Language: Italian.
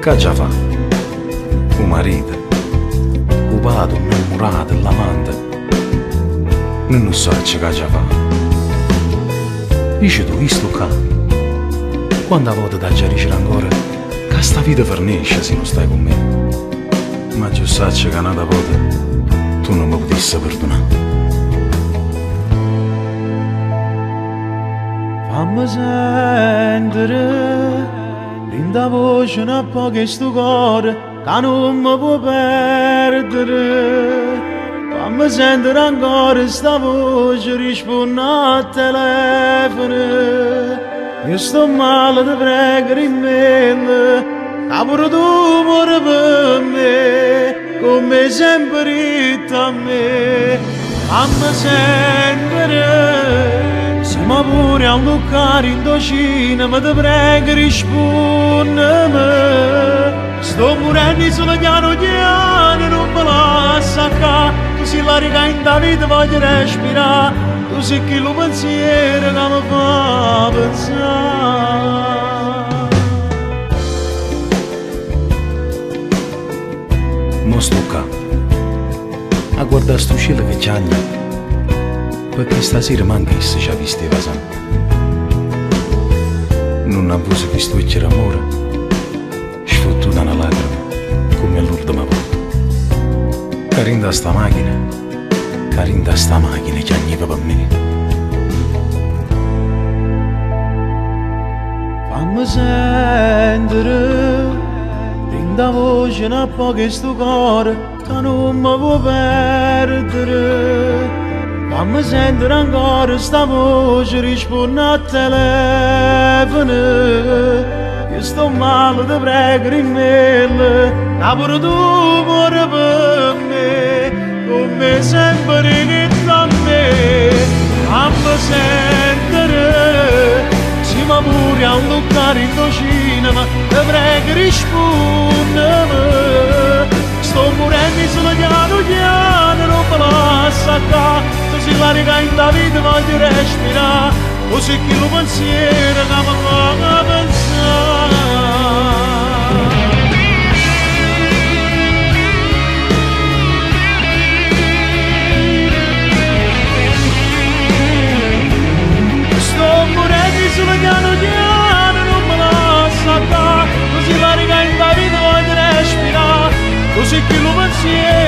Che già fa? Un marito, un padre, un innamorato, l'amante. Non so che già fa. Dice tu, visto qua? Quando a volte da già dice ancora che sta vita fornisce se non stai con me. Ma già sai che una volta tu non mi potessi perdonare. Fammi sentire l'inda voce un po' che sto cuore che non mi può perdere. Fammi sentire ancora sta voce risponde al telefono. Io sto male, ti prego rimmella, che pure tu muori per me, come sempre a me. Fammi sentire. Ma pure a luccare in docina, ma ti prego rispondimi. Sto morendo solo piano piano, non me la sacca. Tu sei la riga in da vita, voglio respirare. Tu sei chi lo pensiero che mi fa pensare. Mo sto qua a guardare sto cielo che giagna, perché stasera manca che si ci ha visto i vasani. Non ha visto che sto c'era amore, sfottuta una lacrima, come l'ultima volta. Carinda sta macchina che agniva per me. Fammi sentire, rinda voce un po' che sto cuore, che non mi può perdere. Fammi sentire ancora sta voce risponde al telefono. Io sto male, ti prego rimmella, che pure tu muori per me, come sempre che a me. Fammi sentire, sì ma pure a luccare in docina, ma ti prego rispondimi. Sto morendo solo piano piano, non me la sacca. Se la riga in da vita voglio respirare, o se chi lo pensiero che mi fa pensare. Sto morendo solo piano piano, non me la sacca. Se la riga in da vita voglio respirare, o se chi lo pensiero